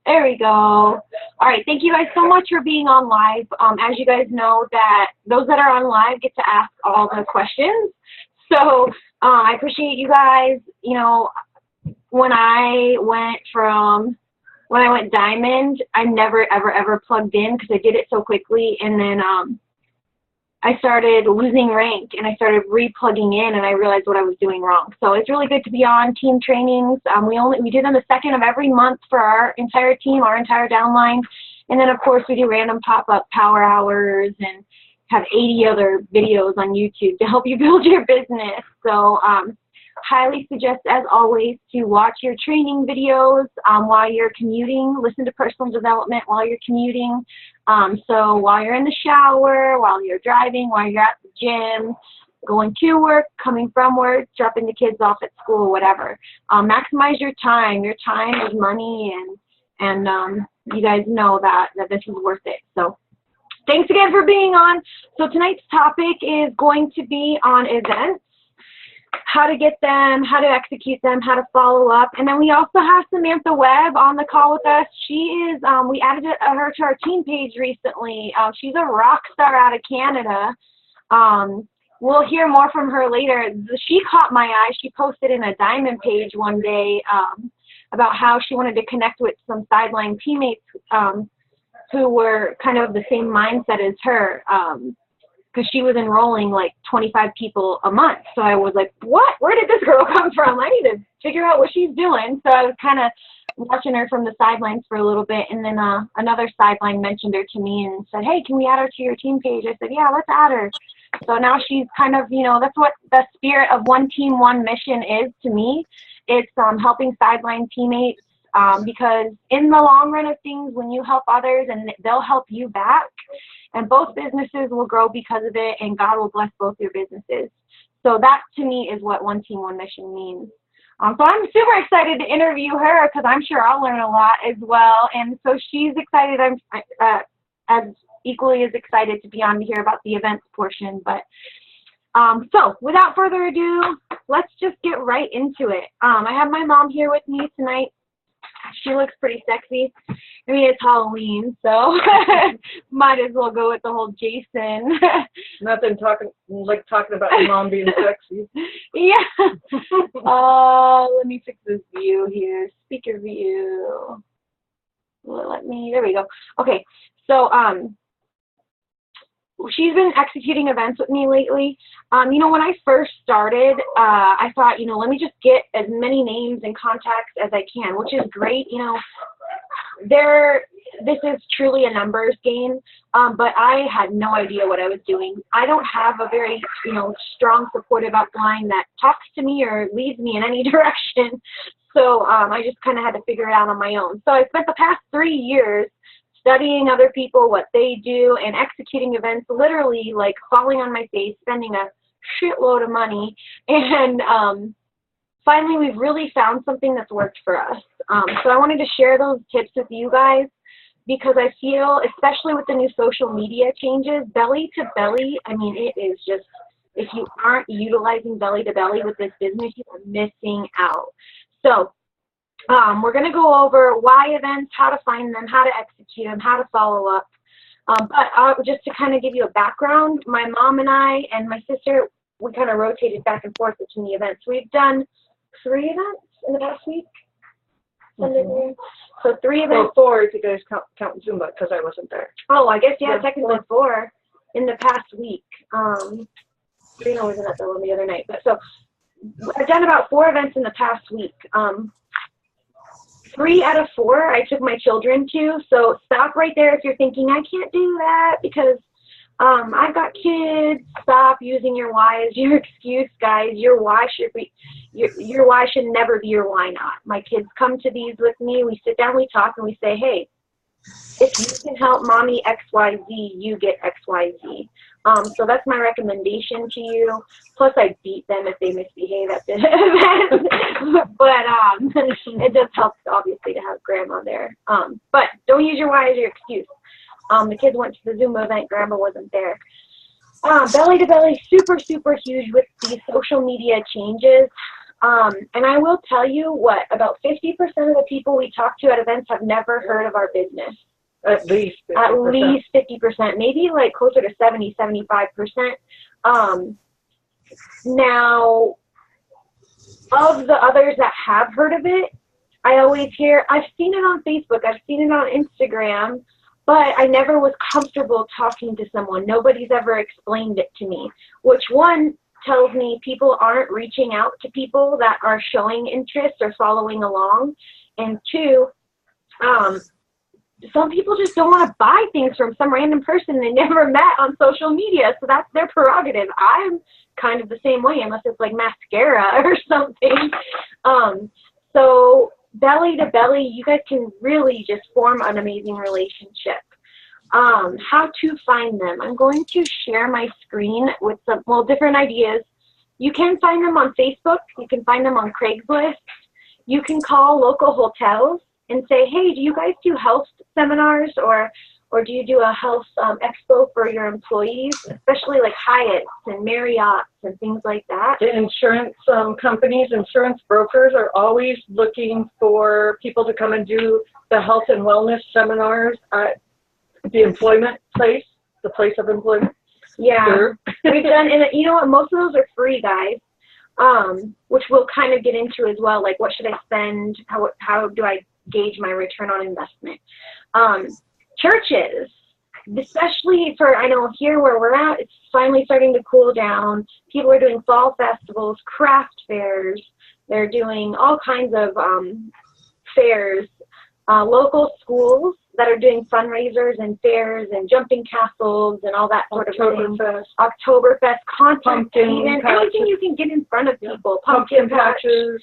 There we go. All right, thank you guys so much for being on live. As you guys know, that those that are on live get to ask all the questions. So I appreciate you guys. You know, when I went diamond, I never ever plugged in because I did it so quickly, and then I started losing rank and I started re-plugging in, and I realized what I was doing wrong. So it's really good to be on team trainings. We do them the second of every month for our entire team, our entire downline. And then of course we do random pop-up power hours and have 80 other videos on YouTube to help you build your business. So highly suggest, as always, to watch your training videos while you're commuting. Listen to personal development while you're commuting. So while you're in the shower, while you're driving, while you're at the gym, going to work, coming from work, dropping the kids off at school, whatever. Maximize your time. Your time is money, and you guys know that this is worth it. So thanks again for being on. So tonight's topic is going to be on events, how to get them, how to execute them, how to follow up. And then we also have Samantha Webb on the call with us. She is, we added her to our team page recently. She's a rock star out of Canada. We'll hear more from her later. She caught my eye. She posted in a diamond page one day about how she wanted to connect with some sideline teammates who were kind of the same mindset as her. Because she was enrolling like 25 people a month. So I was like, what? Where did this girl come from? I need to figure out what she's doing. So I was kind of watching her from the sidelines for a little bit. And then another sideline mentioned her to me and said, hey, can we add her to your team page? I said, yeah, let's add her. So now she's kind of, you know, that's what the spirit of one team, one mission is to me. It's helping sideline teammates because in the long run of things, when you help others and they'll help you back, and both businesses will grow because of it, and God will bless both your businesses. So that, to me, is what one team, one mission means. So I'm super excited to interview her because I'm sure I'll learn a lot as well. And so she's excited. I'm as equally as excited to be on to hear about the events portion. But so without further ado, let's just get right into it. I have my mom here with me tonight. She looks pretty sexy. I mean, it's Halloween, so might as well go with the whole Jason. Nothing talking about your mom being sexy. Yeah. Let me fix this view here. Speaker view. There we go. Okay, so she's been executing events with me lately. You know, when I first started, I thought, you know, let me just get as many names and contacts as I can, which is great. You know, this is truly a numbers game, but I had no idea what I was doing. I don't have a very, you know, strong supportive upline that talks to me or leads me in any direction. So I just kind of had to figure it out on my own. So I spent the past 3 years studying other people, what they do, and executing events, literally like falling on my face, spending a shitload of money. And finally, we've really found something that's worked for us. So I wanted to share those tips with you guys because I feel, especially with the new social media changes, belly to belly, I mean, it is just, if you aren't utilizing belly to belly with this business, you are missing out. So we're going to go over why events, how to find them, how to execute them, how to follow up. But just to kind of give you a background, my mom and I and my sister, we kind of rotated back and forth between the events. We've done 3 events in the past week. Mm-hmm. So 3 events. Well, 4 if you guys count Zumba because I wasn't there. Oh, I guess, yeah, technically 4 in the past week. Trina wasn't at the one the other night. But so I've done about 4 events in the past week. 3 out of 4 I took my children to, so stop right there if you're thinking, I can't do that because I've got kids. Stop using your why as your excuse, guys. Your why should never be your why not. My kids come to these with me. We sit down, we talk, and we say, hey, if you can help mommy XYZ, you get XYZ. So that's my recommendation to you. Plus, I beat them if they misbehave at the event. But it does help, obviously, to have grandma there. But don't use your why as your excuse. The kids went to the Zumba event. Grandma wasn't there. Belly to belly, super, super huge with these social media changes. And I will tell you what, about 50% of the people we talk to at events have never heard of our business. At least 50%. At least 50%, maybe like closer to 70, 75%. Now, of the others that have heard of it, I always hear, I've seen it on Facebook, I've seen it on Instagram, but I never was comfortable talking to someone. Nobody's ever explained it to me, which one tells me people aren't reaching out to people that are showing interest or following along, and two, some people just don't want to buy things from some random person they never met on social media, so that's their prerogative. I'm kind of the same way, unless it's like mascara or something. So belly to belly, you guys can really just form an amazing relationship. How to find them. I'm going to share my screen with some, well, different ideas. You can find them on Facebook. You can find them on Craigslist. You can call local hotels and say, hey, do you guys do health seminars or do you do a health expo for your employees, especially like Hyatt's and Marriott's and things like that? The insurance companies, insurance brokers are always looking for people to come and do the health and wellness seminars at the employment place, the place of employment. Yeah, Sure. We've done, and you know what, most of those are free, guys, which we'll kind of get into as well, like what should I spend, how do I gauge my return on investment. Churches, especially for, I know here where we're at, it's finally starting to cool down. People are doing fall festivals, craft fairs. They're doing all kinds of fairs. Local schools that are doing fundraisers and fairs and jumping castles and all that sort of thing. Oktoberfest, content, even anything you can get in front of people. Pumpkin patches.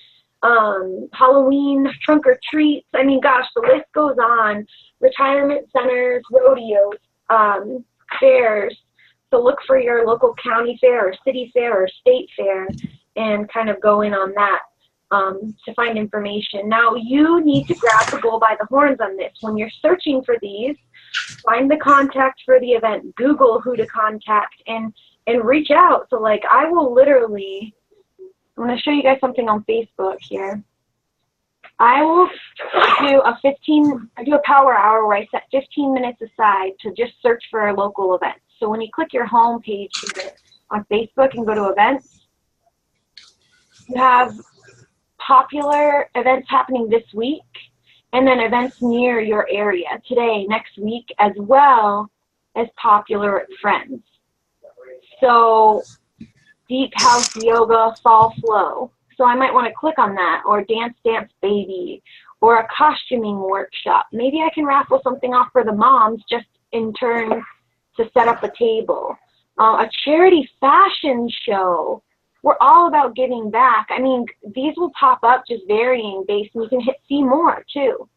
Halloween, trunk or treats. I mean, gosh, the list goes on. Retirement centers, rodeos, fairs. So look for your local county fair or city fair or state fair and kind of go in on that to find information. Now, you need to grab the bull by the horns on this. When you're searching for these, find the contact for the event. Google who to contact and reach out. So, like, I will literally, I'm going to show you guys something on Facebook here. I will do a power hour where I set 15 minutes aside to just search for a local event. So when you click your home page here on Facebook and go to events, you have popular events happening this week and then events near your area today, next week, as well as popular friends. So Deep House Yoga Fall Flow. So I might want to click on that, or Dance Dance Baby, or a costuming workshop. Maybe I can raffle something off for the moms just in turn to set up a table. A charity fashion show. We're all about giving back. I mean, these will pop up just varying based, and you can see more too.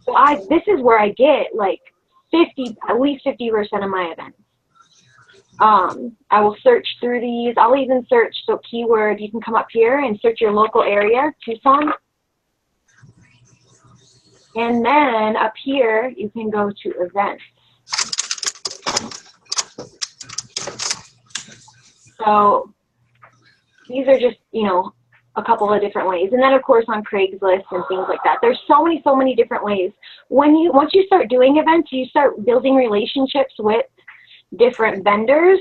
So this is where I get like at least 50% of my events. I will search through these. I'll even search, so keyword, you can come up here and search your local area, Tucson. And then up here, you can go to events. So these are just, you know, a couple of different ways. And then, of course, on Craigslist and things like that. There's so many different ways. Once you start doing events, you start building relationships with different vendors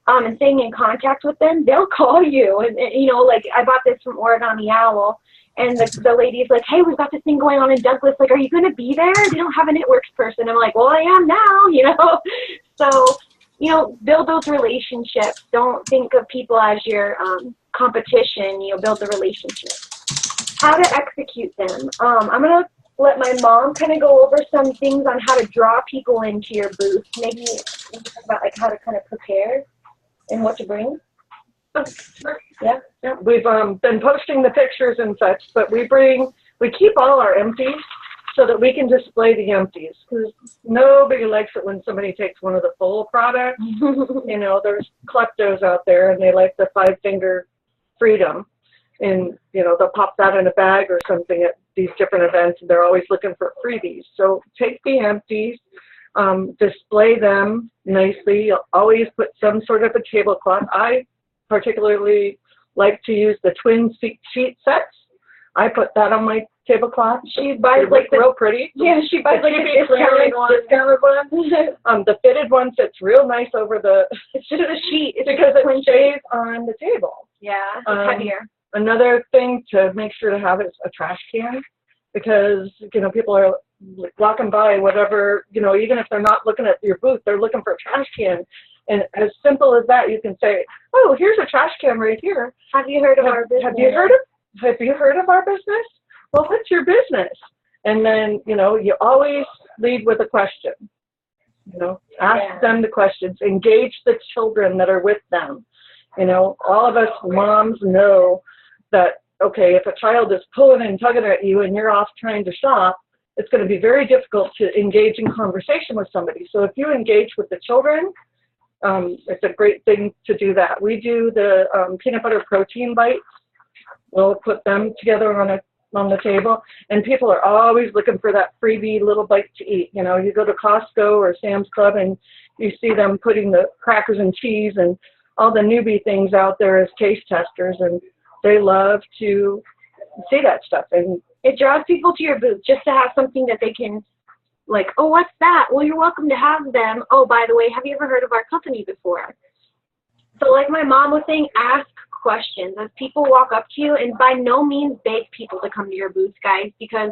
and staying in contact with them. They'll call you. And you know, like I bought this from Origami Owl, and the lady's like, hey, we've got this thing going on in Douglas. Like, are you going to be there? They don't have a networks person. I'm like, well, I am now, you know. So, you know, build those relationships. Don't think of people as your competition. You know, build the relationships. How to execute them. I'm going to let my mom kind of go over some things on how to draw people into your booth. Maybe about like how to kind of prepare and what to bring. Yeah. We've been posting the pictures and such, but we keep all our empties so that we can display the empties, because nobody likes it when somebody takes one of the full products. You know, there's kleptos out there and they like the 5-finger freedom, and you know, they'll pop that in a bag or something at these different events, and they're always looking for freebies. So take the empties, display them nicely. You'll always put some sort of a tablecloth. I particularly like to use the twin sheet sets. I put that on my tablecloth. She buys like the real pretty. Yeah, she buys like the discounted one. The fitted one sits real nice over the. It's just a sheet. It's because it stays on the table. Yeah, it's heavier. Another thing to make sure to have is a trash can, because people are walking by whatever, even if they're not looking at your booth, they're looking for a trash can. And as simple as that, you can say, "Oh, here's a trash can right here. Have you heard of our business? Have you heard of our business? Well, what's your business?" And then, you always lead with a question. Ask them the questions. Engage the children that are with them. All of us moms know that, okay, if a child is pulling and tugging at you and you're off trying to shop, it's going to be very difficult to engage in conversation with somebody. So if you engage with the children, it's a great thing to do that. We do the peanut butter protein bites. We'll put them together on the table, and people are always looking for that freebie little bite to eat. You go to Costco or Sam's Club and you see them putting the crackers and cheese and all the newbie things out there as taste testers, and they love to see that stuff. And it draws people to your booth just to have something that they can, like, oh, what's that? Well, you're welcome to have them. Oh, by the way, have you ever heard of our company before? So like my mom was saying, ask questions as people walk up to you, and by no means beg people to come to your booth, guys, because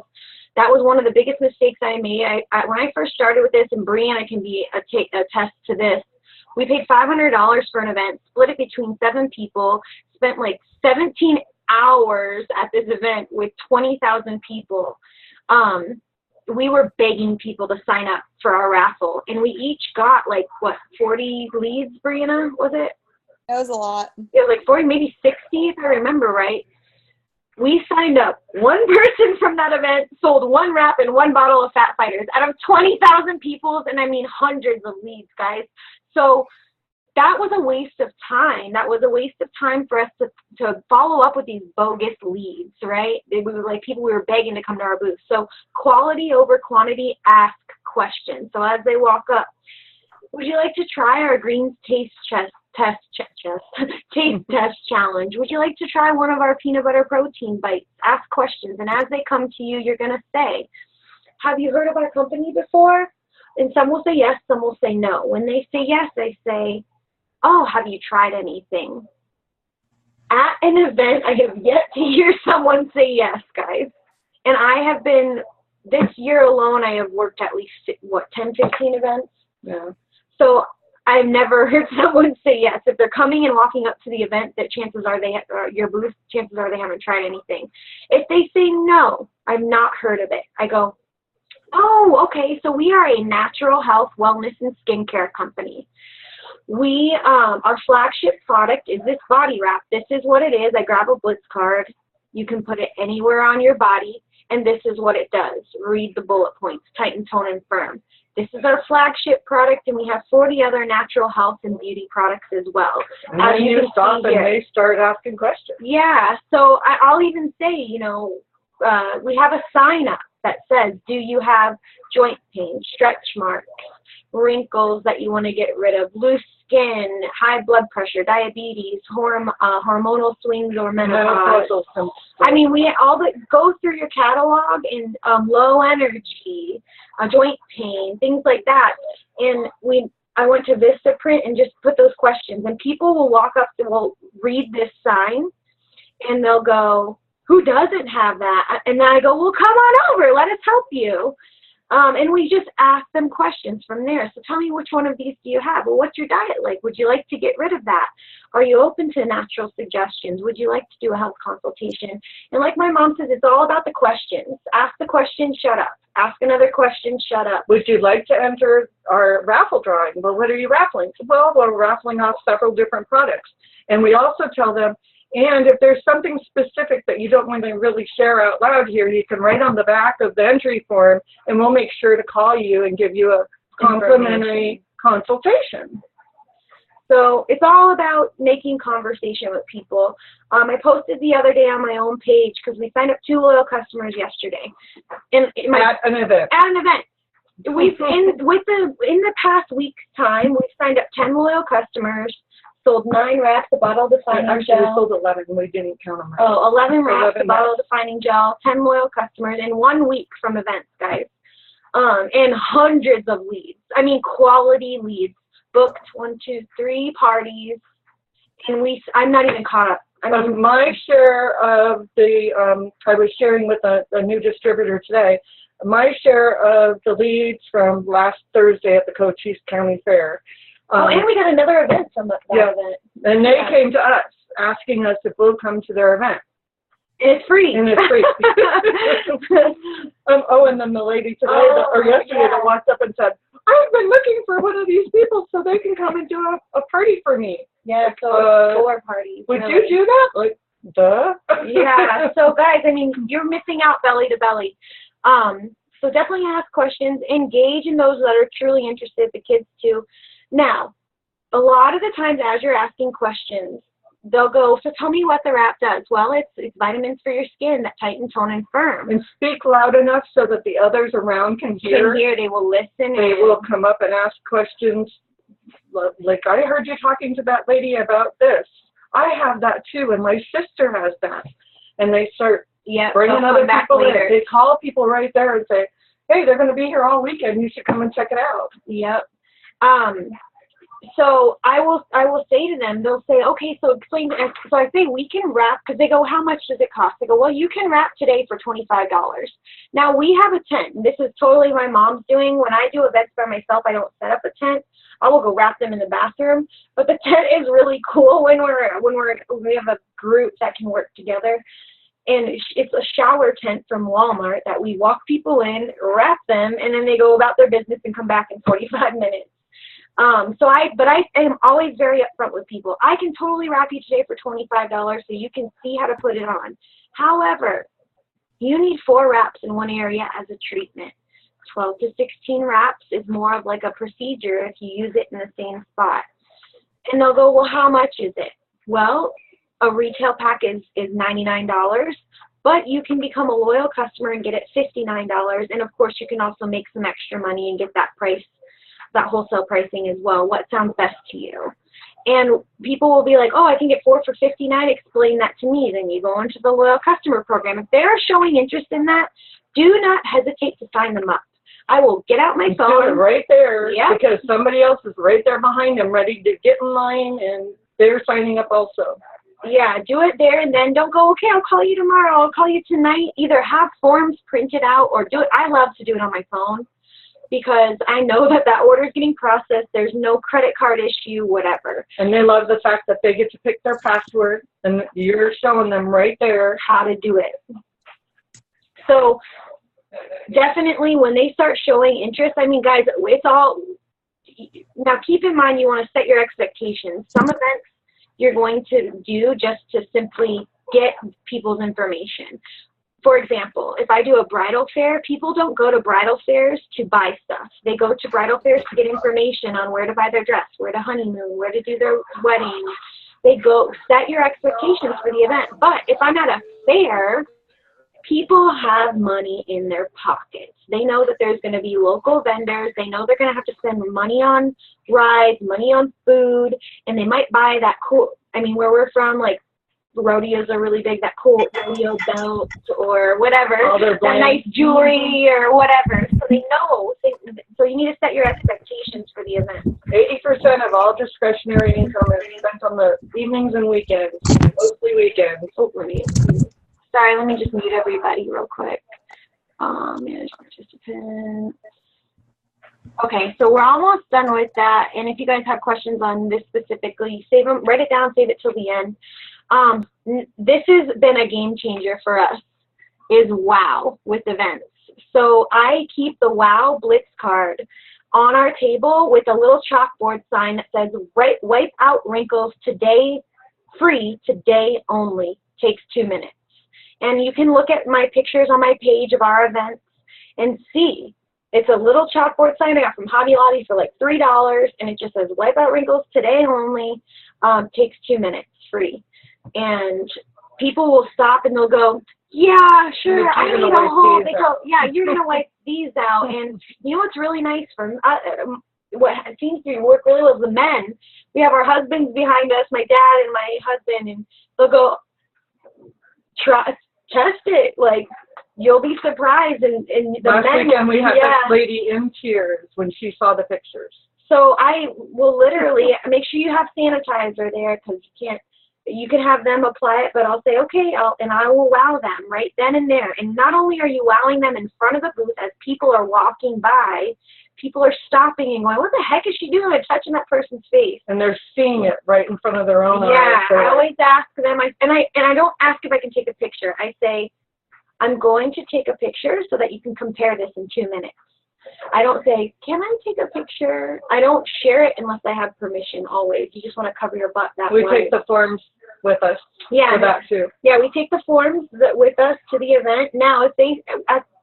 that was one of the biggest mistakes I made. When I first started with this, and Brianna can be a test to this, we paid $500 for an event, split it between 7 people, spent like 17 hours at this event with 20,000 people. We were begging people to sign up for our raffle, and we each got like, what, 40 leads, Brianna, was it? That was a lot. It was like 40, maybe 60, if I remember right. We signed up. One person from that event sold 1 wrap and 1 bottle of Fat Fighters out of 20,000 people, and I mean hundreds of leads, guys. So that was a waste of time. That was a waste of time for us to follow up with these bogus leads, right? We were like people we were begging to come to our booth. So quality over quantity, ask questions. So as they walk up, would you like to try our greens taste test challenge? Would you like to try one of our peanut butter protein bites? Ask questions, and as they come to you, you're going to say, have you heard of our company before? And some will say yes, some will say no. When they say yes, they say, oh, have you tried anything? At an event, I have yet to hear someone say yes, guys. And I have been, this year alone, I have worked at least, 10, 15 events? Yeah. So I've never heard someone say yes. If they're coming and walking up to the event, that chances are your booth, chances are they haven't tried anything. If they say no, I've not heard of it, I go, oh, okay, so we are a natural health, wellness, and skincare company. Our flagship product is this body wrap. This is what it is. I grab a Blitz card. You can put it anywhere on your body, and this is what it does. Read the bullet points, tighten, tone, and firm. This is our flagship product, and we have 40 other natural health and beauty products as well. And then you stop and they start asking questions. Yeah, so I'll even say, we have a sign up that says, do you have joint pain, stretch marks, wrinkles that you want to get rid of, loose skin, high blood pressure, diabetes, hormonal swings, or menopause. I mean, we go through your catalog, and low energy, joint pain, things like that. And I went to Vistaprint and just put those questions, and people will walk up and will read this sign, and they'll go, who doesn't have that? And then I go, well, come on over, let us help you. And we just ask them questions from there. So tell me, which one of these do you have? Well, what's your diet like? Would you like to get rid of that? Are you open to natural suggestions? Would you like to do a health consultation? And like my mom says, it's all about the questions. Ask the question, shut up. Ask another question, shut up. Would you like to enter our raffle drawing? Well, what are you raffling? Well, we're raffling off several different products. And we also tell them, and if there's something specific that you don't want to really share out loud here, you can write on the back of the entry form, and we'll make sure to call you and give you a complimentary consultation. So it's all about making conversation with people. I posted the other day on my own page, because we signed up 2 loyal customers yesterday. At an event. In the past week's time, we've signed up 10 loyal customers. sold 9 wraps, a bottle defining Actually, we gel. sold 11 and we didn't count them right. Oh, 11 wraps, 11 a bottle defining gel, 10 loyal customers in 1 week from events, guys. And hundreds of leads. I mean, quality leads. Booked 1, 2, 3 parties, and I'm not even caught up. I mean, my share of the, I was sharing with a new distributor today, my share of the leads from last Thursday at the Cochise County Fair. and we got another event from that event. And they came to us asking us if we'll come to their event. And it's free. And it's free. And then the lady today, or yesterday, that walked up and said, I've been looking for one of these people so they can come and do a party for me. Yeah, so 4 parties. Would you do that? Like, duh. Yeah, so guys, I mean, you're missing out belly to belly. So definitely ask questions, engage in those that are truly interested, the kids too. Now, a lot of the times as you're asking questions, they'll go, so tell me what the wrap does. Well, it's vitamins for your skin that tighten, tone, and firm. And speak loud enough so that the others around can hear. They will listen. They will come up and ask questions. Like, I heard you talking to that lady about this. I have that too, and my sister has that. And they start bringing other people in. They call people right there and say, hey, they're going to be here all weekend. You should come and check it out. Yep. So I will say to them, they'll say, okay, so explain. So I say, we can wrap, because they go, how much does it cost? I go, well, you can wrap today for $25. Now we have a tent. This is totally my mom's doing. When I do events by myself, I don't set up a tent. I will go wrap them in the bathroom. But the tent is really cool when we have a group that can work together. And it's a shower tent from Walmart that we walk people in, wrap them, and then they go about their business and come back in 45 minutes. But I am always very upfront with people. I can totally wrap you today for $25 so you can see how to put it on. However, you need 4 wraps in one area as a treatment. 12 to 16 wraps is more of like a procedure if you use it in the same spot. And they'll go, well, how much is it? Well, a retail pack is $99, but you can become a loyal customer and get it $59. And of course, you can also make some extra money and get that price, that wholesale pricing as well. What sounds best to you? And people will be like, oh, I can get 4 for $59. Explain that to me. Then you go into the loyal customer program. If they're showing interest in that, do not hesitate to sign them up. I will get out my phone. Do it right there, because somebody else is right there behind them, ready to get in line, and they're signing up also. Yeah, do it there, and then don't go, okay, I'll call you tomorrow, I'll call you tonight. Either have forms printed out or do it. I love to do it on my phone because I know that order is getting processed. There's no credit card issue, whatever. And they love the fact that they get to pick their password, and you're showing them right there how to do it. So definitely when they start showing interest, I mean, guys, it's all, now keep in mind you want to set your expectations. Some events you're going to do just to simply get people's information. For example, if I do a bridal fair, people don't go to bridal fairs to buy stuff. They go to bridal fairs to get information on where to buy their dress, where to honeymoon, where to do their wedding. They go, set your expectations for the event. But if I'm at a fair, people have money in their pockets. They know that there's going to be local vendors. They know they're going to have to spend money on rides, money on food, and they might buy that cool, I mean, where we're from, like, rodeos are really big, that cool rodeo belt or whatever, that nice jewelry or whatever. So they know. So you need to set your expectations for the event. 80% of all discretionary income is spent on the evenings and weekends, mostly weekends. Oh, sorry, let me just mute everybody real quick. Manage participants. Okay, so we're almost done with that. And if you guys have questions on this specifically, save them, write it down, save it till the end. This has been a game changer for us, is WOW with events. So I keep the WOW Blitz card on our table with a little chalkboard sign that says, wipe out wrinkles today, free, today only, takes 2 minutes. And you can look at my pictures on my page of our events and see. It's a little chalkboard sign I got from Hobby Lobby for like $3, and it just says, wipe out wrinkles today only, takes 2 minutes, free. And people will stop and they'll go, yeah, sure, I need a whole, they go, yeah, you're going to wipe these out. And you know what's really nice from, what seems to work really well is the men, we have our husbands behind us, my dad and my husband, and they'll go, test it. Like, you'll be surprised. And the last men, weekend we had yeah. this lady in tears when she saw the pictures. So I will literally make sure you have sanitizer there, because you can have them apply it, but I'll say, okay, and I will wow them right then and there. And not only are you wowing them in front of the booth as people are walking by, people are stopping and going, what the heck is she doing and touching that person's face? And they're seeing it right in front of their own eyes. Yeah, I always ask them, and I don't ask if I can take a picture. I say, I'm going to take a picture so that you can compare this in 2 minutes. I don't say, can I take a picture? I don't share it unless I have permission always. You just want to cover your butt that way. We take the forms with us for that too. Yeah, we take the forms with us to the event. Now, if they,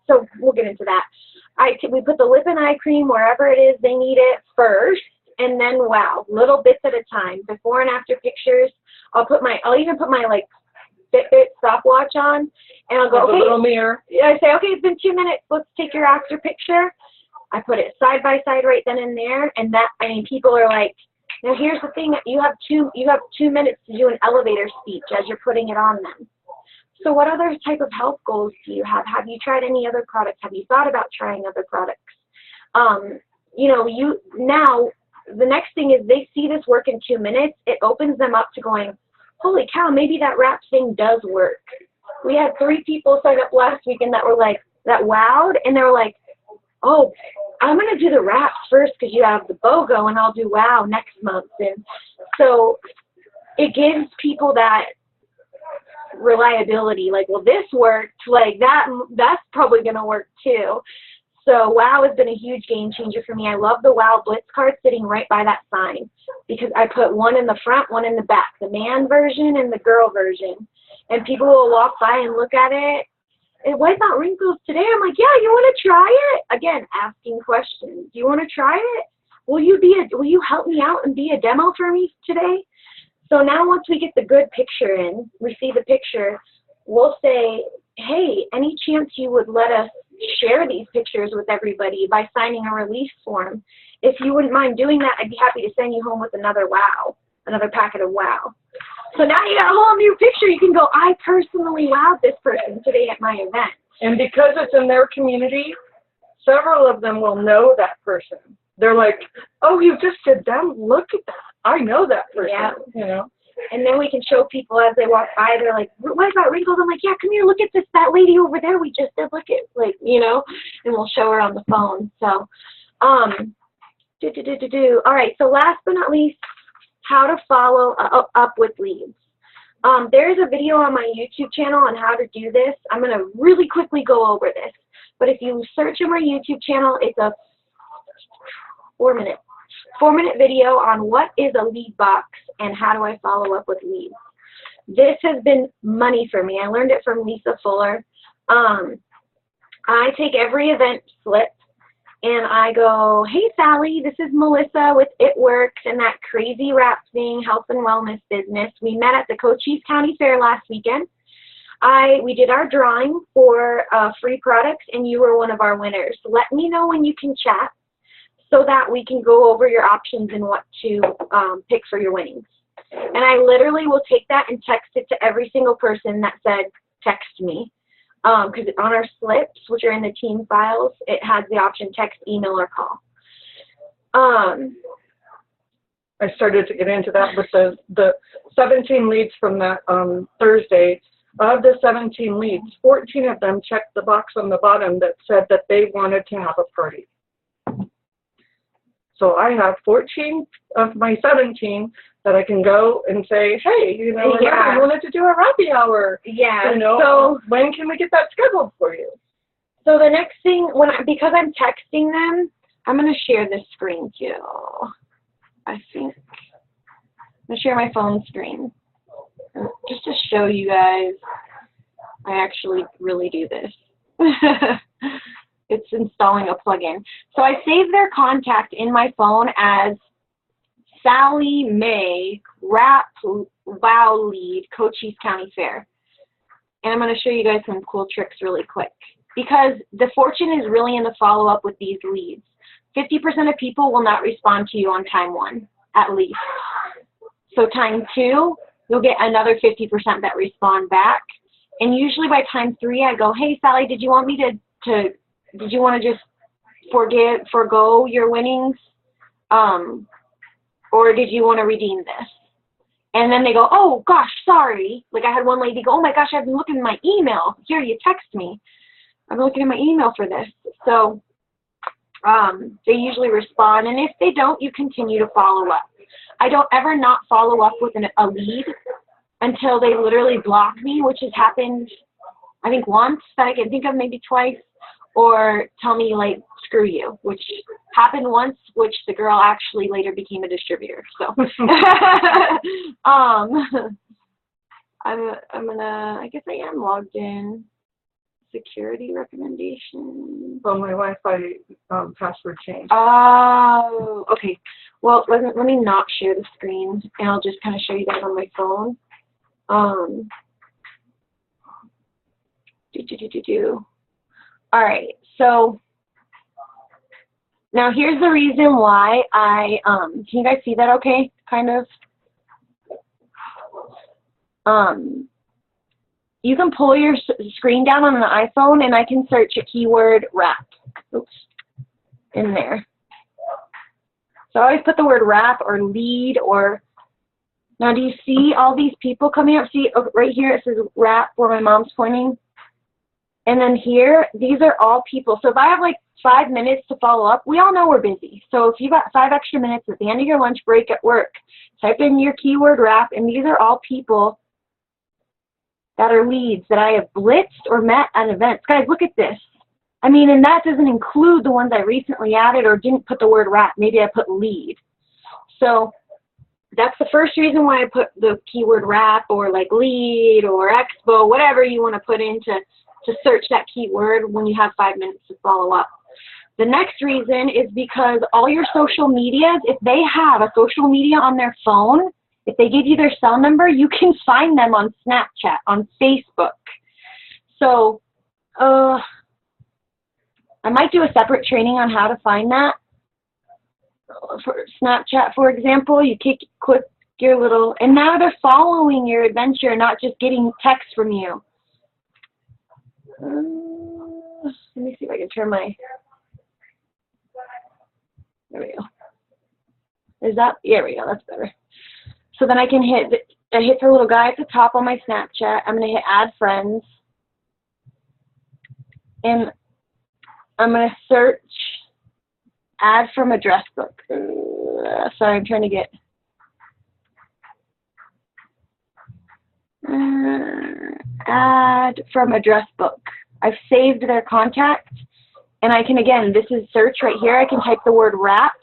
so we'll get into that. We put the lip and eye cream wherever it is they need it first, and then wow, little bits at a time. Before and after pictures. I'll even put my like Fitbit stopwatch on, and I'll go, okay. A little mirror. I say, okay, it's been 2 minutes. Let's take your after picture. I put it side by side right then and there, and people are like, now here's the thing: you have 2 minutes to do an elevator speech as you're putting it on them. So what other type of health goals do you have? Have you tried any other products? Have you thought about trying other products? Now the next thing is they see this work in 2 minutes. It opens them up to going, holy cow, maybe that wrap thing does work. We had 3 people sign up last weekend that were like, that wowed, and they were like, oh, I'm going to do the wraps first because you have the BOGO, and I'll do wow next month. And so it gives people that reliability, like, well, this worked, like that's probably going to work too. So wow has been a huge game changer for me. I love the wow Blitz card sitting right by that sign, because I put one in the front, one in the back, the man version and the girl version. And people will walk by and look at it. And wipe out wrinkles today. I'm like, yeah, you want to try it? Again, asking questions. Do you want to try it? Will you help me out and be a demo for me today? So now once we get the good picture in, we see the picture, we'll say, hey, any chance you would let us share these pictures with everybody by signing a release form? If you wouldn't mind doing that, I'd be happy to send you home with another wow, another packet of wow. So now you got a whole new picture. You can go, I personally wowed this person today at my event. And because it's in their community, several of them will know that person. They're like, oh, you just did them? Look at that. I know that person. Yeah. You know? And then we can show people as they walk by, they're like, what about wrinkles? I'm like, yeah, come here, look at that lady over there we just did. Look at, like, and we'll show her on the phone. So, all right, so last but not least, how to follow up with leads. There's a video on my YouTube channel on how to do this. I'm going to really quickly go over this. But if you search on my YouTube channel, it's a 4-minute video on what is a lead box and how do I follow up with leads. This has been money for me. I learned it from Lisa Fuller. I take every event slip and I go, hey, Sally, this is Melissa with It Works and that crazy wrap thing, health and wellness business. We met at the Cochise County Fair last weekend. We did our drawing for free products, and you were one of our winners. Let me know when you can chat so that we can go over your options and what to pick for your winnings. And I literally will take that and text it to every single person that said, text me. Because on our slips, which are in the team files, it has the option text, email, or call. I started to get into that with the 17 leads from that Thursday. Of the 17 leads, 14 of them checked the box on the bottom that said that they wanted to have a party. So I have 14 of my 17 that I can go and say, hey, I wanted to do a happy hour. Yeah. So when can we get that scheduled for you? So the next thing, because I'm texting them, I'm going to share this screen too. I think I'm going to share my phone screen just to show you guys I actually really do this. It's installing a plugin. So I save their contact in my phone as Sally May, Wrap Wow Lead, Cochise County Fair. And I'm going to show you guys some cool tricks really quick. Because the fortune is really in the follow-up with these leads. 50% of people will not respond to you on time 1 at least. So times 2, you'll get another 50% that respond back. And usually by time 3, I go, hey, Sally, did you want me to did you want to just forgo your winnings? Or did you want to redeem this? And then they go, oh, gosh, sorry. Like I had one lady go, oh, my gosh, I've been looking at my email. Here, you text me. I've been looking at my email for this. So they usually respond. And if they don't, you continue to follow up. I don't ever not follow up with a lead until they literally block me, which has happened, I think, once that I can think of, maybe twice, or tell me, like, screw you, which happened once, which the girl actually later became a distributor. So I'm gonna, I guess I am logged in. Security recommendation. Well, my Wi-Fi password changed. Oh, okay. Well, let me not share the screen, and I'll just kind of show you guys on my phone. All right, so now here's the reason why I, can you guys see that okay, kind of? You can pull your screen down on an iPhone, and I can search a keyword wrap. Oops, in there. So I always put the word wrap or lead or, now do you see all these people coming up? See, right here it says wrap where my mom's pointing. And then here, these are all people. So if I have like 5 minutes to follow up, we all know we're busy. So if you got 5 extra minutes at the end of your lunch break at work, type in your keyword wrap, and these are all people that are leads that I have blitzed or met at events. Guys, look at this. I mean, and that doesn't include the ones I recently added or didn't put the word wrap. Maybe I put lead. So that's the first reason why I put the keyword wrap or like lead or expo, whatever you want to put in to search that keyword when you have 5 minutes to follow up. The next reason is because all your social medias, if they have a social media on their phone, if they give you their cell number, you can find them on Snapchat, on Facebook. So I might do a separate training on how to find that. For Snapchat, for example, you click your little, and now they're following your adventure, not just getting text from you. Let me see if I can turn my, there we go. Is that, there we go, that's better. So then I can hit the little guy at the top on my Snapchat. I'm going to hit add friends. And I'm going to search add from address book. Sorry, I'm trying to get. Add from address book. I've saved their contact. And I can, again, this is search right here. I can type the word wrap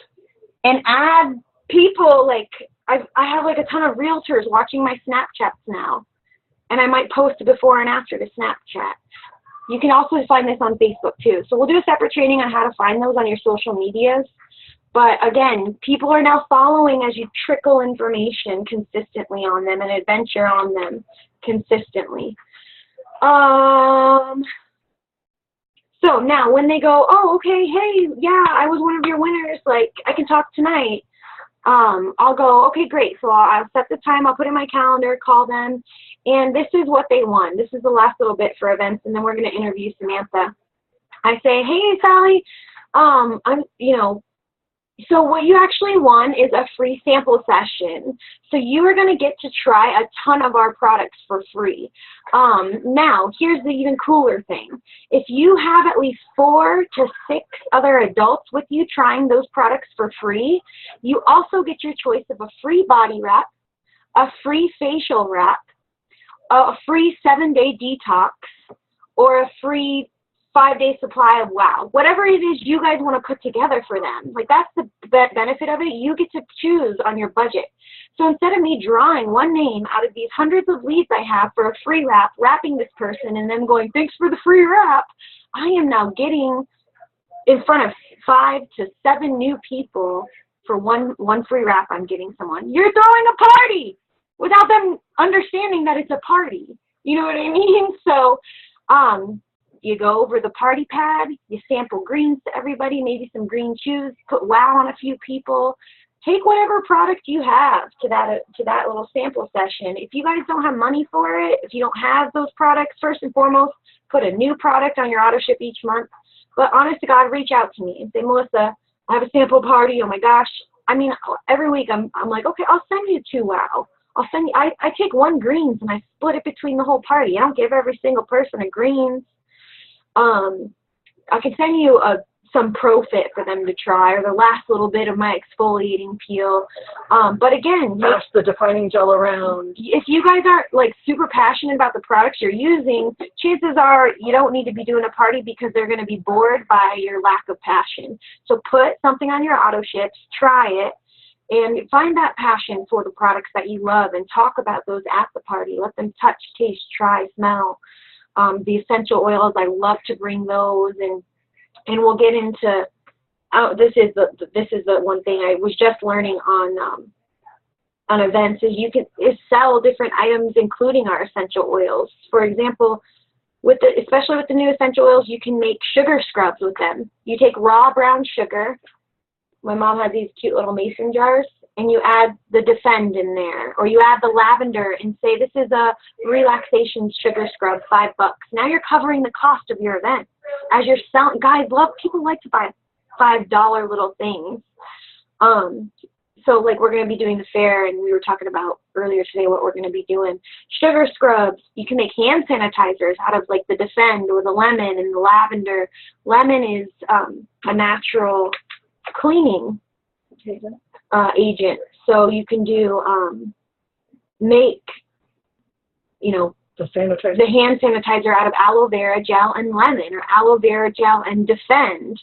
and add people. Like, I have like a ton of realtors watching my Snapchats now. And I might post a before and after to Snapchat. You can also find this on Facebook too. So we'll do a separate training on how to find those on your social medias. But again, people are now following as you trickle information consistently on them and adventure on them consistently. So now when they go, oh, okay, hey, yeah, I was one of your winners, like I can talk tonight. I'll go, okay, great. So I'll set the time, I'll put it in my calendar, call them, and this is what they won. This is the last little bit for events, and then we're going to interview Samantha. I say, hey, Sally, so what you actually won is a free sample session. So you are going to get to try a ton of our products for free. Now, here's the even cooler thing. If you have at least 4 to 6 other adults with you trying those products for free, you also get your choice of a free body wrap, a free facial wrap, a free 7-day detox, or a free 5-day supply of wow. Whatever it is you guys want to put together for them. Like, that's the benefit of it. You get to choose on your budget. So instead of me drawing one name out of these hundreds of leads I have for a free wrap, wrapping this person, and then going, thanks for the free wrap, I am now getting in front of 5 to 7 new people for one free wrap. I'm getting someone. You're throwing a party without them understanding that it's a party. You know what I mean? So, you go over the party pad, you sample greens to everybody, maybe some green shoes, put wow on a few people, take whatever product you have to that little sample session. If you guys don't have money for it, if you don't have those products, first and foremost, put a new product on your auto ship each month. But honest to God, reach out to me and say, Melissa, I have a sample party. Oh my gosh. I mean, every week I'm like, okay, I'll send you 2 WOW. I'll send you, I take 1 greens and I split it between the whole party. I don't give every single person a greens. I can send you some Pro-Fit for them to try, or the last little bit of my exfoliating peel. But again, pass the defining gel around. If you guys aren't like super passionate about the products you're using, chances are you don't need to be doing a party because they're going to be bored by your lack of passion. So put something on your auto ships, try it, and find that passion for the products that you love and talk about those at the party. Let them touch, taste, try, smell. The essential oils, I love to bring those, and we'll get into. This is the one thing I was just learning on events is you can sell different items, including our essential oils. For example, especially with the new essential oils, you can make sugar scrubs with them. You take raw brown sugar. My mom has these cute little mason jars, and you add the Defend in there, or you add the lavender and say, this is a relaxation sugar scrub, $5. Now you're covering the cost of your event. As you're selling, guys, people like to buy $5 little things. So like we're going to be doing the fair, and we were talking about earlier today what we're going to be doing. Sugar scrubs, you can make hand sanitizers out of like the Defend or the lemon and the lavender. Lemon is a natural cleaning agent. So you can do make, the sanitizer, the hand sanitizer out of aloe vera gel and lemon, or aloe vera gel and Defend.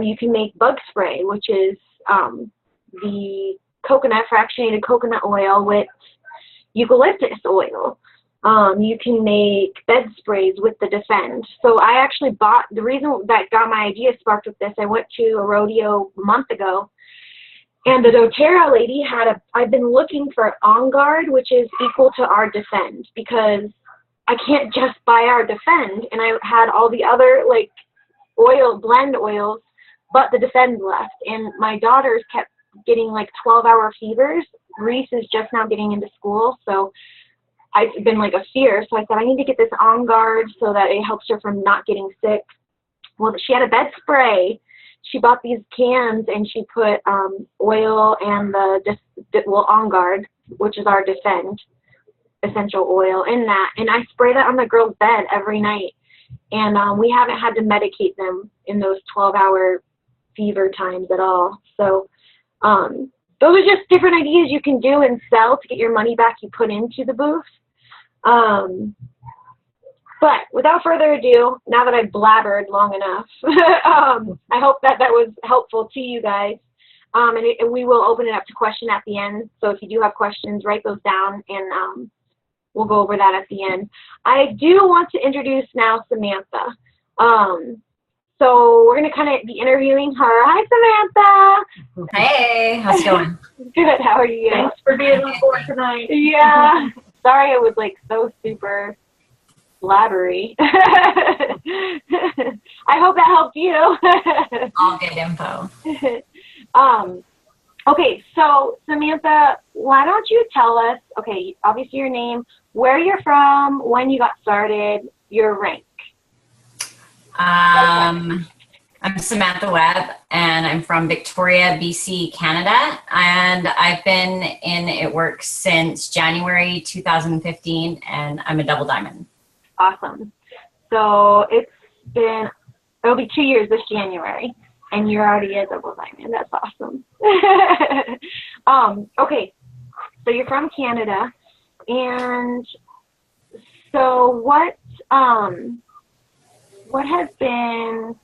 You can make bug spray, which is the fractionated coconut oil with eucalyptus oil. You can make bed sprays with the Defend. So I actually bought, the reason that got my idea sparked with this, I went to a rodeo a month ago, and the doTERRA lady I've been looking for On Guard, which is equal to our Defend, because I can't just buy our Defend, and I had all the other like blend oils, but the Defend left, and my daughters kept getting like 12-hour fevers. Reese is just now getting into school, so I've been like a fear. So I said, I need to get this On Guard so that it helps her from not getting sick. Well, she had a bed spray. She bought these cans, and she put oil and On Guard, which is our Defend essential oil, in that, and I spray that on the girl's bed every night. And we haven't had to medicate them in those 12-hour fever times at all. So those are just different ideas you can do and sell to get your money back you put into the booth. But without further ado, now that I've blabbered long enough, I hope that was helpful to you guys. And we will open it up to question at the end. So if you do have questions, write those down, and we'll go over that at the end. I do want to introduce now Samantha. So we're going to kind of be interviewing her. Hi, Samantha. Hey, how's it going? Good. How are you? Thanks for being on board tonight. Yeah. Sorry, I was like so super blabbery. I hope that helped you. All good info. Okay, so Samantha, why don't you tell us, okay, obviously your name, where you're from, when you got started, your rank. I'm Samantha Webb, and I'm from Victoria, BC, Canada, and I've been in It Works since January 2015, and I'm a Double Diamond. Awesome. So it'll be 2 years this January, and you're already a Double Diamond. That's awesome. Okay, so you're from Canada, and so what has been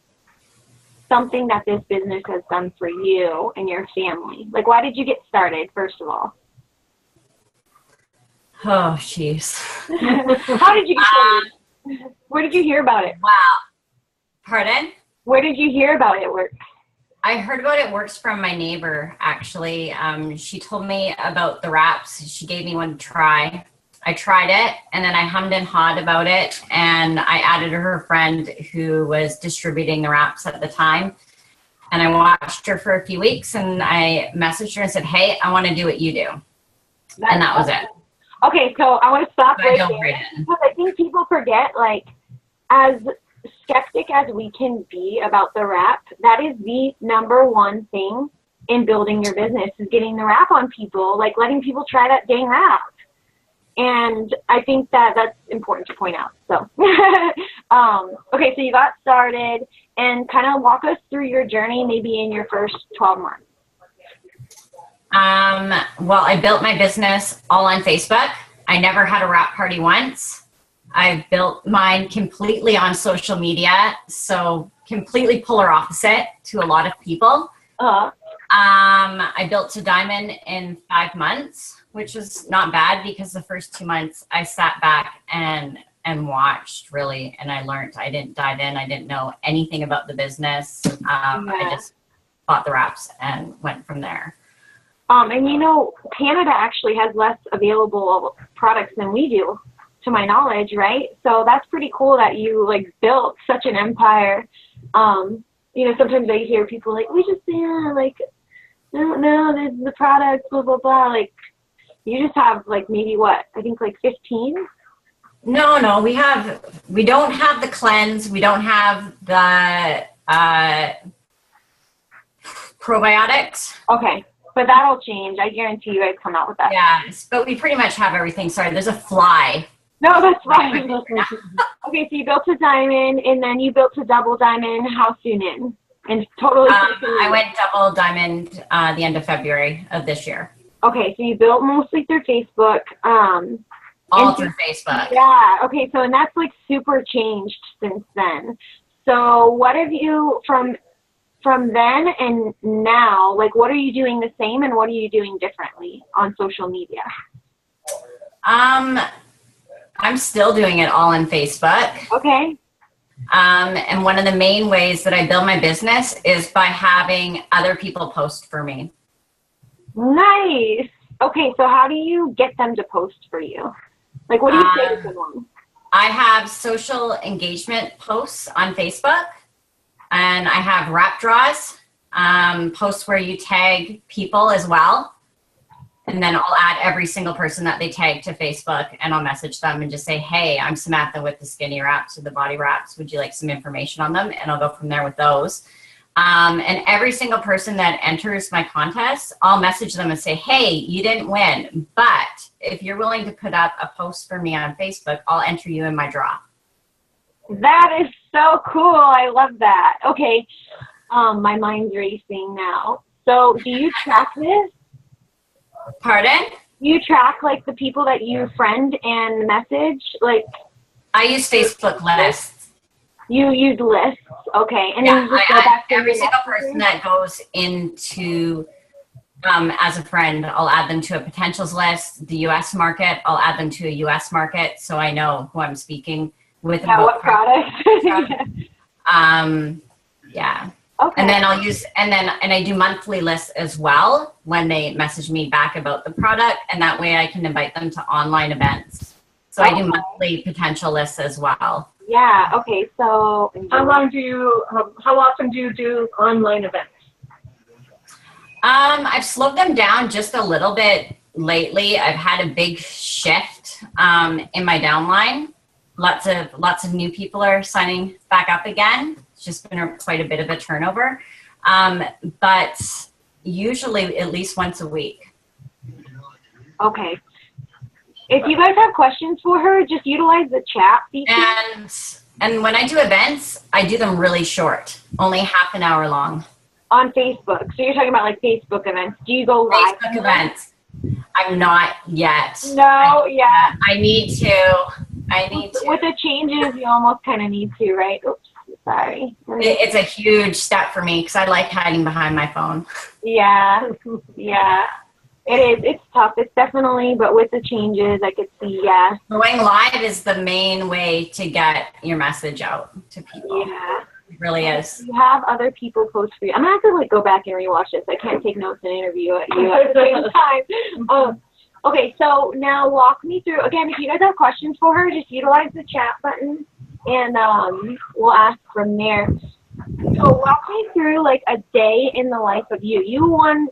something that this business has done for you and your family? Like, why did you get started, first of all? Oh, jeez. How did you get started? Where did you hear about it? Wow. Pardon? Where did you hear about It Works? I heard about It Works from my neighbor, actually. She told me about the wraps. She gave me one to try. I tried it, and then I hummed and hawed about it, and I added her friend who was distributing the wraps at the time. And I watched her for a few weeks, and I messaged her and said, hey, I want to do what you do. And that was it. Okay, so I want to stop So I right dove there right in. because I think people forget, like, as skeptic as we can be about the wrap, that is the number one thing in building your business is getting the wrap on people, like letting people try that dang wrap. And I think that that's important to point out. So, okay, so you got started, and kind of walk us through your journey maybe in your first 12 months. Well, I built my business all on Facebook. I never had a wrap party once. I've built mine completely on social media, so completely polar opposite to a lot of people. I built to diamond in 5 months, which was not bad because the first 2 months I sat back and watched really, and I learned. I didn't dive in. I didn't know anything about the business. I just bought the wraps and went from there. And you know, Canada actually has less available products than we do, to my knowledge, right? So that's pretty cool that you like built such an empire. You know, sometimes I hear people like, we just, like, no, there's the product, blah, blah, blah. Like, you just have like maybe what? I think like 15? No, we don't have the cleanse. We don't have the probiotics. Okay. But that'll change. I guarantee you guys come out with that. Yes, but we pretty much have everything. Sorry, there's a fly. No, that's fine. Okay, so you built a diamond, and then you built a double diamond. How soon in? And totally. I went double diamond the end of February of this year. Okay, so you built mostly through Facebook. All through Facebook. Yeah. Okay, so and that's like super changed since then. So what have you from then and now, like what are you doing the same and what are you doing differently on social media? I'm still doing it all on Facebook. Okay. And one of the main ways that I build my business is by having other people post for me. Nice. Okay, so how do you get them to post for you? Like what do you say to someone? I have social engagement posts on Facebook. And I have wrap draws, posts where you tag people as well. And then I'll add every single person that they tag to Facebook, and I'll message them and just say, hey, I'm Samantha with the skinny wraps or the body wraps. Would you like some information on them? And I'll go from there with those. And every single person that enters my contest, I'll message them and say, hey, you didn't win, but if you're willing to put up a post for me on Facebook, I'll enter you in my draw. That is so cool. I love that. Okay. My mind's racing now. So do you track this? Pardon? You track like the people that you friend and message? Like I use Facebook lists. You use lists. Okay. And yeah, then you just go back to every single person that goes into as a friend, I'll add them to a potentials list. The US market, I'll add them to a US market so I know who I'm speaking with what product? Yeah. Okay. And then I'll use and I do monthly lists as well when they message me back about the product, and that way I can invite them to online events. So I do monthly potential lists as well. Yeah. Okay. So how often do you do online events? I've slowed them down just a little bit lately. I've had a big shift in my downline. Lots of new people are signing back up again. It's just been quite a bit of a turnover, but usually at least once a week. Okay. If you guys have questions for her, just utilize the chat feature. And when I do events, I do them really short, only half an hour long. On Facebook. So you're talking about like Facebook events. Do you go live? Facebook events. I'm not yet. No, yeah. I need to. With the changes, you almost kind of need to, right? Oops, sorry. It's a huge step for me because I like hiding behind my phone. Yeah, yeah. It is. It's tough. It's definitely, but with the changes, I could see, yeah. Going live is the main way to get your message out to people. Yeah. It really is. You have other people post for you. I'm going to have to go back and rewatch this. I can't take notes and interview you at the same time. Okay, so now walk me through, again, if you guys have questions for her, just utilize the chat button, and we'll ask from there. So walk me through like a day in the life of you. You won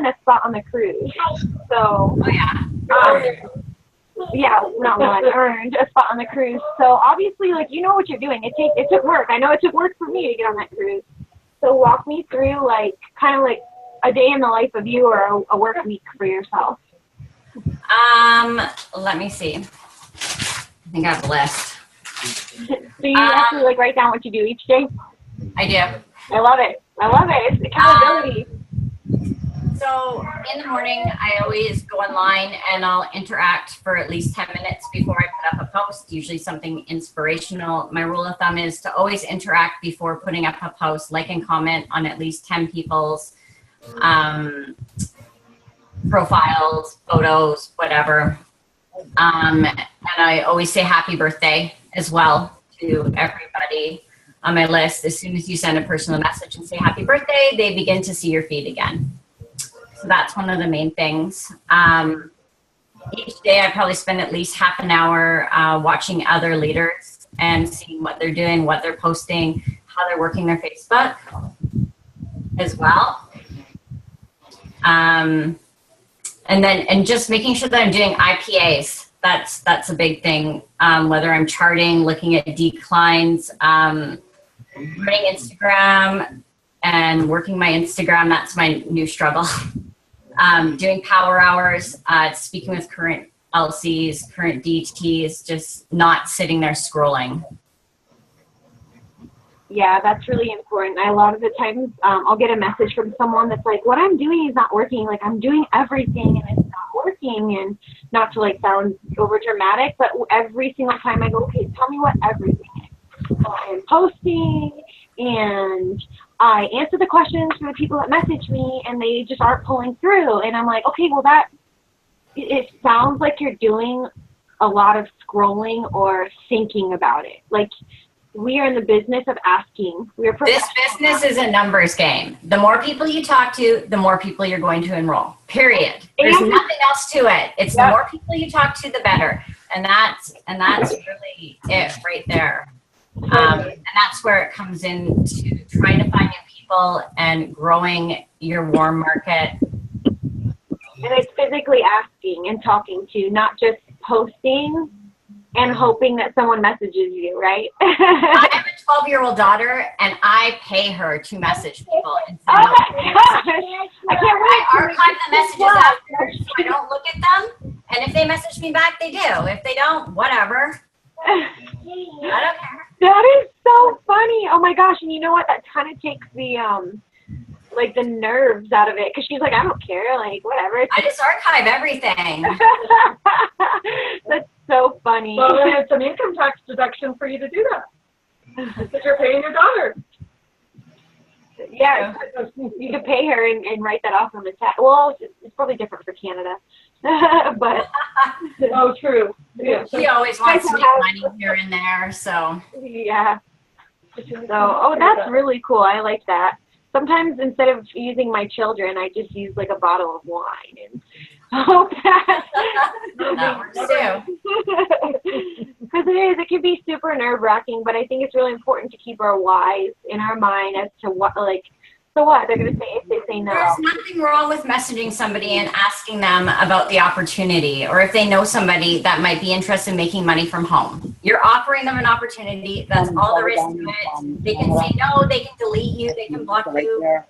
a spot on the cruise. So Oh yeah. yeah, not won, earned a spot on the cruise. So obviously, like, you know what you're doing. It took work. I know it took work for me to get on that cruise. So walk me through like kind of like a day in the life of you or a work week for yourself. Let me see. I think I have a list. So you actually like write down what you do each day? I do. I love it. I love it. It's accountability. So in the morning, I always go online and I'll interact for at least 10 minutes before I put up a post, usually something inspirational. My rule of thumb is to always interact before putting up a post, like and comment on at least 10 people's profiles, photos, whatever. And I always say happy birthday as well to everybody on my list. As soon as you send a personal message and say happy birthday, they begin to see your feed again. So that's one of the main things. Each day I probably spend at least half an hour watching other leaders and seeing what they're doing, what they're posting, how they're working their Facebook as well. And just making sure that I'm doing IPAs. That's a big thing. Whether I'm charting, looking at declines, running Instagram and working my Instagram, that's my new struggle. Doing power hours, speaking with current LCs, current DTs, just not sitting there scrolling. Yeah, that's really important. A lot of the times I'll get a message from someone that's like, what I'm doing is not working. Like, I'm doing everything and it's not working. And not to like sound over dramatic, but every single time I go, okay, tell me what everything is. So I'm posting and I answer the questions for the people that message me and they just aren't pulling through. And I'm like, okay, well it sounds like you're doing a lot of scrolling or thinking about it. Like, we are in the business of asking. This business is a numbers game. The more people you talk to, the more people you're going to enroll. Period. There's nothing else to it. It's the more people you talk to, the better. And that's really it right there. And that's where it comes into trying to find new people and growing your warm market. And it's physically asking and talking to, not just posting and hoping that someone messages you, right? I have a 12-year-old daughter, and I pay her to message people. And send oh my gosh! I can't wait. I archive the messages after, so I don't look at them. And if they message me back, they do. If they don't, whatever. I don't care. That is so funny. Oh my gosh! And you know what? That kind of takes the like the nerves out of it, because she's like, I don't care, like whatever. I just archive everything. That's so funny. Well, then it's an income tax deduction for you to do that, because you're paying your daughter. Yeah, you could pay her and write that off on the tax. Well, it's probably different for Canada, but oh, true. Yeah. She always wants to make money here and there, so yeah. So, oh, that's really cool. I like that. Sometimes instead of using my children, I just use like a bottle of wine and hope that works too. Because it can be super nerve-wracking, but I think it's really important to keep our whys in our mind as to what, like, so what they're going to say if they say no. There's nothing wrong with messaging somebody and asking them about the opportunity, or if they know somebody that might be interested in making money from home. You're offering them an opportunity. That's all there is to it. They can say no, they can delete you, they can block you.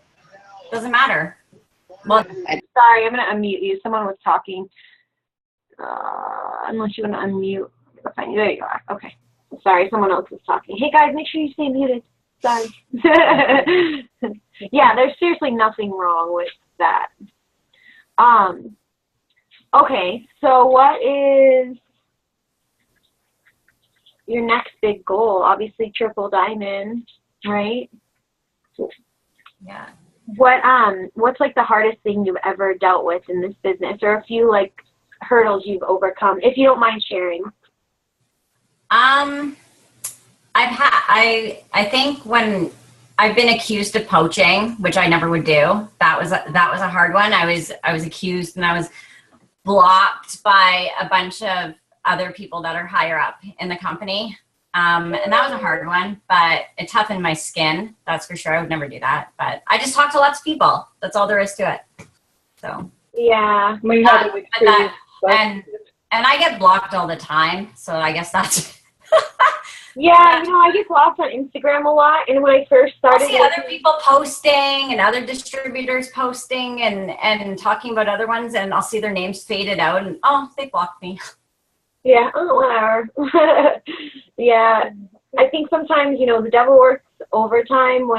Doesn't matter. Well, sorry, I'm going to unmute you. Someone was talking. Unless you want to unmute. There you are. Okay. Sorry, someone else was talking. Hey, guys, make sure you stay muted. Sorry. Yeah, there's seriously nothing wrong with that. Okay, so what is your next big goal? Obviously, triple diamond, right? yeah. What's like the hardest thing you've ever dealt with in this business, or a few like hurdles you've overcome, if you don't mind sharing? I think when I've been accused of poaching, which I never would do, that was a hard one. I was accused, and I was blocked by a bunch of other people that are higher up in the company. And that was a hard one, but it toughened my skin. That's for sure. I would never do that. But I just talk to lots of people. That's all there is to it. So Yeah. We had an experience. And I get blocked all the time. So I guess that's. Yeah, you know, I get blocked on Instagram a lot, and when I first started, I see other people posting and other distributors posting and talking about other ones, and I'll see their names faded out, and they blocked me. Yeah, whatever. Yeah, I think sometimes, you know, the devil works overtime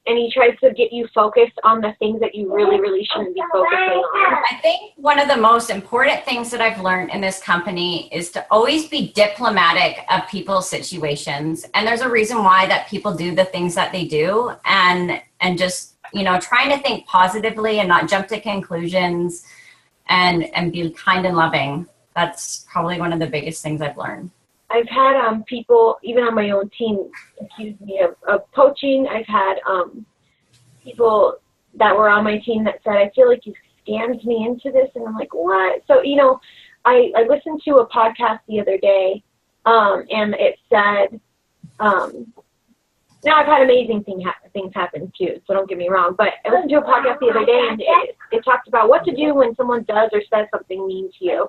and he tries to get you focused on the things that you really, really shouldn't be focusing on. I think one of the most important things that I've learned in this company is to always be diplomatic of people's situations. And there's a reason why that people do the things that they do, and just, you know, trying to think positively and not jump to conclusions and be kind and loving. That's probably one of the biggest things I've learned. I've had people, even on my own team, accuse me of poaching. I've had people that were on my team that said, I feel like you scammed me into this. And I'm like, what? So, you know, I listened to a podcast the other day, and it said, now I've had amazing things happen too, so don't get me wrong, but I listened to a podcast the other day, and it talked about what to do when someone does or says something mean to you.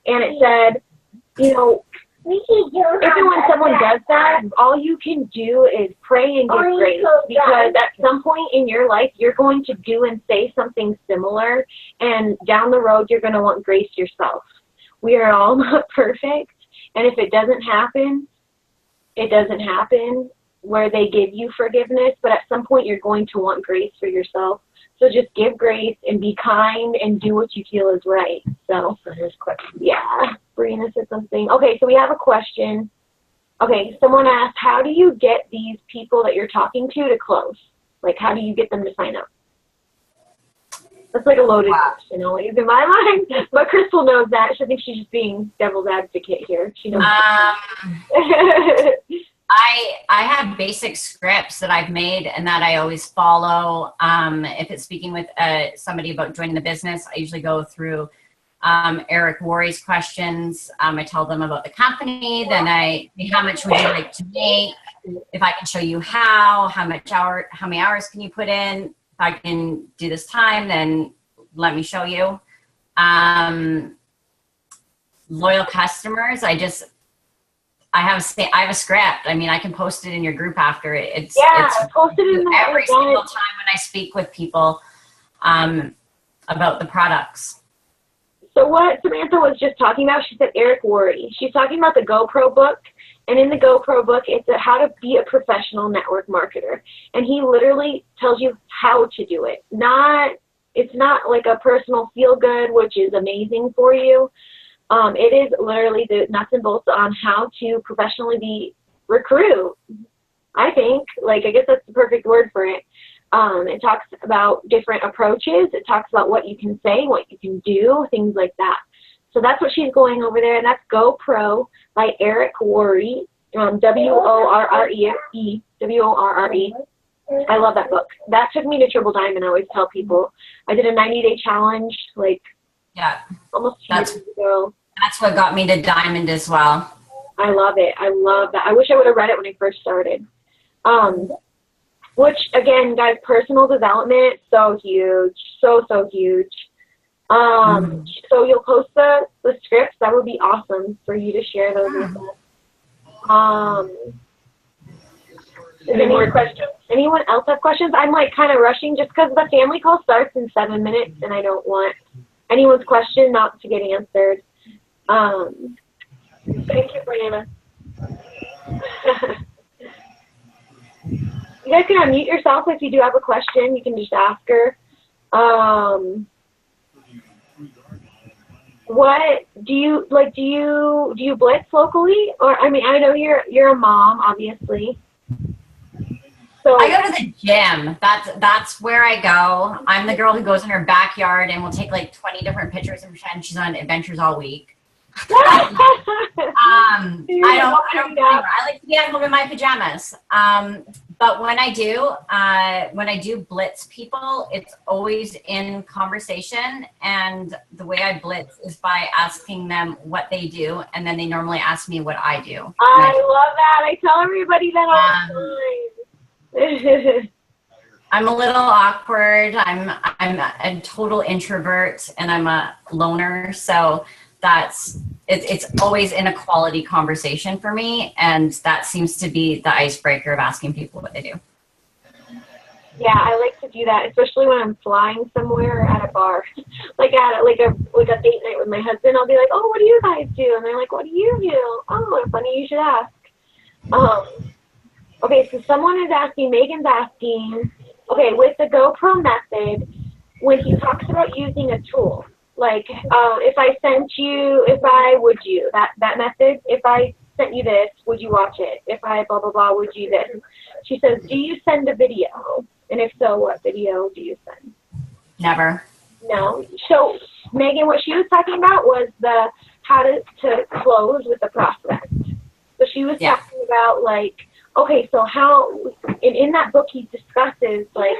And it said, you know, if and when someone does that, all you can do is pray and give grace, because at some point in your life, you're going to do and say something similar, and down the road, you're going to want grace yourself. We are all not perfect, and if it doesn't happen, it doesn't happen where they give you forgiveness, but at some point, you're going to want grace for yourself. So just give grace and be kind and do what you feel is right. So here's a question. Yeah, Brianna said something. Okay, so we have a question. Okay, someone asked, how do you get these people that you're talking to close? Like, how do you get them to sign up? That's like a loaded question, always in my mind. But Crystal knows that. I think she's just being devil's advocate here. She knows. I have basic scripts that I've made and that I always follow. If it's speaking with somebody about joining the business, I usually go through Eric Worre's questions. I tell them about the company. Then how much would you like to make? If I can show you how many hours can you put in? If I can do this time, then let me show you. Loyal customers, I have a script. I mean, I can post it in your group after it. It's posted in every single time when I speak with people about the products. So what Samantha was just talking about, she said Eric Worre. She's talking about the GoPro book, and in the GoPro book, it's how to be a professional network marketer. And he literally tells you how to do it. It's not like a personal feel good, which is amazing for you. It is literally the nuts and bolts on how to professionally recruit. I think, I guess that's the perfect word for it. It talks about different approaches. It talks about what you can say, what you can do, things like that. So that's what she's going over there, and that's GoPro by Eric Worre, W-O-R-R-E, W-O-R-R-E. I love that book. That took me to Triple Diamond. I always tell people. I did a 90-day challenge, almost 2 years ago. That's what got me to Diamond as well. I love it. I love that. I wish I would have read it when I first started. Which, again, guys, personal development, so huge. So huge. So you'll post the scripts. That would be awesome for you to share those with us. Any more questions? Anyone else have questions? I'm kind of rushing just because the family call starts in 7 minutes, and I don't want anyone's question not to get answered. Thank you, Brianna. You guys can unmute yourself if you do have a question. You can just ask her. What do you do you blitz locally? Or I mean, I know you're a mom, obviously. So I go to the gym. That's where I go. I'm the girl who goes in her backyard and will take 20 different pictures and pretend she's on adventures all week. I don't I like to be at home in my pajamas. But when I do blitz people, it's always in conversation. And the way I blitz is by asking them what they do. And then they normally ask me what I do. I love that. I tell everybody that all the time. I'm a little awkward. I'm a total introvert and I'm a loner. So it's always in a quality conversation for me, and that seems to be the icebreaker of asking people what they do. Yeah, I like to do that, especially when I'm flying somewhere or at a bar, like at a date night with my husband. I'll be like, "Oh, what do you guys do?" And they're like, "What do you do?" Oh, funny you should ask. Okay, so Megan's asking, okay, with the GoPro method, when he talks about using a tool. Like, if I sent you, would you, that method, if I sent you this, would you watch it? If I blah, blah, blah, would you this? She says, do you send a video? And if so, what video do you send? Never. No. So, Megan, what she was talking about was how to close with the prospect. So she was talking about, like, okay, so how, in that book he discusses, like,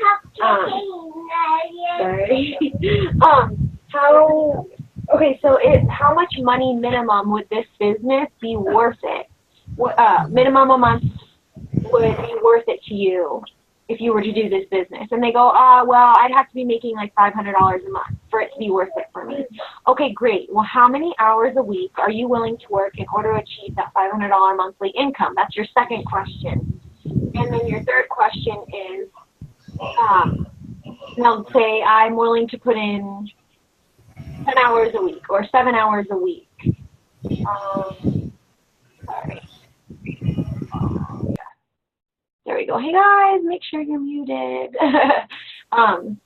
how much money minimum would this business be worth it? Minimum a month would be worth it to you if you were to do this business. And they go, well, I'd have to be making like $500 a month for it to be worth it for me. Okay, great. Well, how many hours a week are you willing to work in order to achieve that $500 monthly income? That's your second question. And then your third question is, now say I'm willing to put in 10 hours a week or 7 hours a week. Sorry. There we go. Hey guys, make sure you're muted. So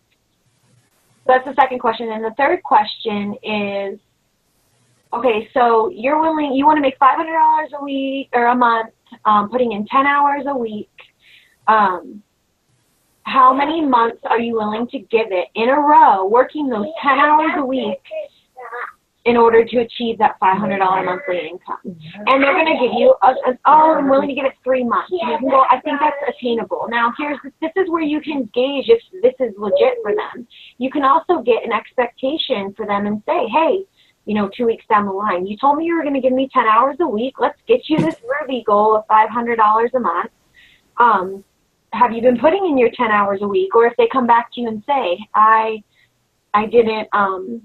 that's the second question. And the third question is, okay, so you want to make $500 a week or a month, putting in 10 hours a week. How many months are you willing to give it in a row, working those 10 hours a week in order to achieve that $500 monthly income? And they're going to give you, I'm willing to give it 3 months. And you can go, I think that's attainable. Now, this is where you can gauge if this is legit for them. You can also get an expectation for them and say, hey, 2 weeks down the line, you told me you were going to give me 10 hours a week. Let's get you this worthy goal of $500 a month. Have you been putting in your 10 hours a week? Or if they come back to you and say, I didn't, I'm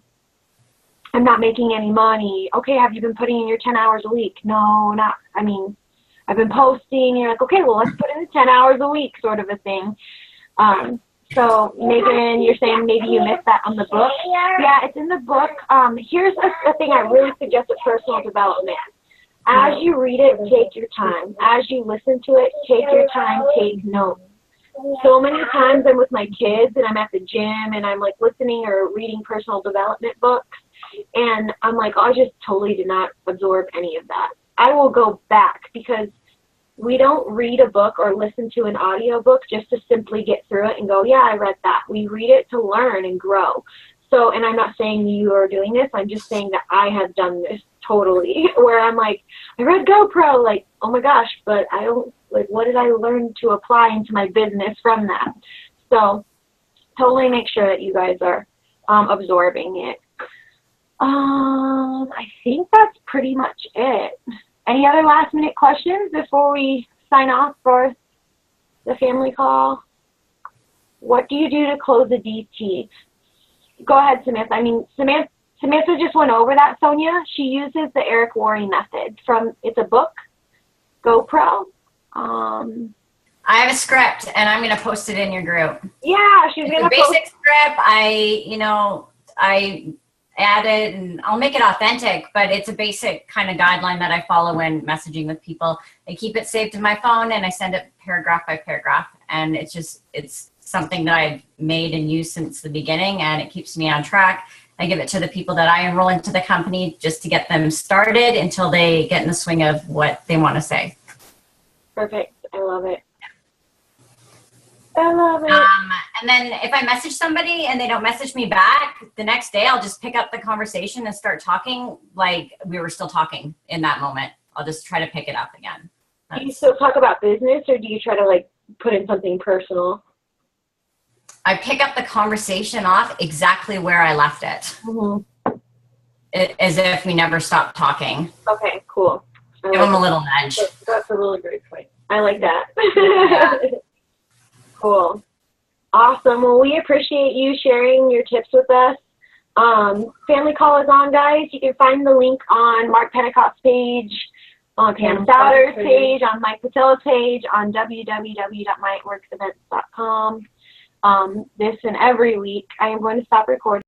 not making any money. Okay, have you been putting in your 10 hours a week? No, I've been posting. You're like, okay, well, let's put in the 10 hours a week sort of a thing. So Megan, you're saying maybe you missed that on the book. Yeah, it's in the book. Here's a thing I really suggest with personal development. As you read it, take your time. As you listen to it, take your time, take notes. So many times I'm with my kids and I'm at the gym and I'm like listening or reading personal development books and I'm like, I just totally did not absorb any of that. I will go back because we don't read a book or listen to an audio book just to simply get through it and go, yeah, I read that. We read it to learn and grow. So, and I'm not saying you are doing this. I'm just saying that I have done this totally where I'm like, I read GoPro, like, oh my gosh, but I don't, like, what did I learn to apply into my business from that? So totally make sure that you guys are absorbing it. I think that's pretty much it. Any other last minute questions before we sign off for the family call? What do you do to close a DT? Go ahead, Samantha. Samantha just went over that, Sonia. She uses the Eric Worre method it's a book, GoPro. I have a script and I'm going to post it in your group. Yeah, she's going to post. It's a basic script. I add it and I'll make it authentic, but it's a basic kind of guideline that I follow when messaging with people. I keep it saved in my phone and I send it paragraph by paragraph. And it's something that I've made and used since the beginning and it keeps me on track. I give it to the people that I enroll into the company just to get them started until they get in the swing of what they want to say. Perfect. I love it. I love it. And then if I message somebody and they don't message me back, the next day I'll just pick up the conversation and start talking like we were still talking in that moment. I'll just try to pick it up again. Do you still talk about business or do you try to like put in something personal. I pick up the conversation off exactly where I left it, as if we never stopped talking. Okay, cool. Give them a little nudge. That's a really great point. I like that. Yeah. Cool. Awesome. Well, we appreciate you sharing your tips with us. Family Call is on, guys. You can find the link on Mark Pentecost's page, on Pam Souter's page, on Mike Patel's page, on www.myworksevents.com. This and every week. I am going to stop recording.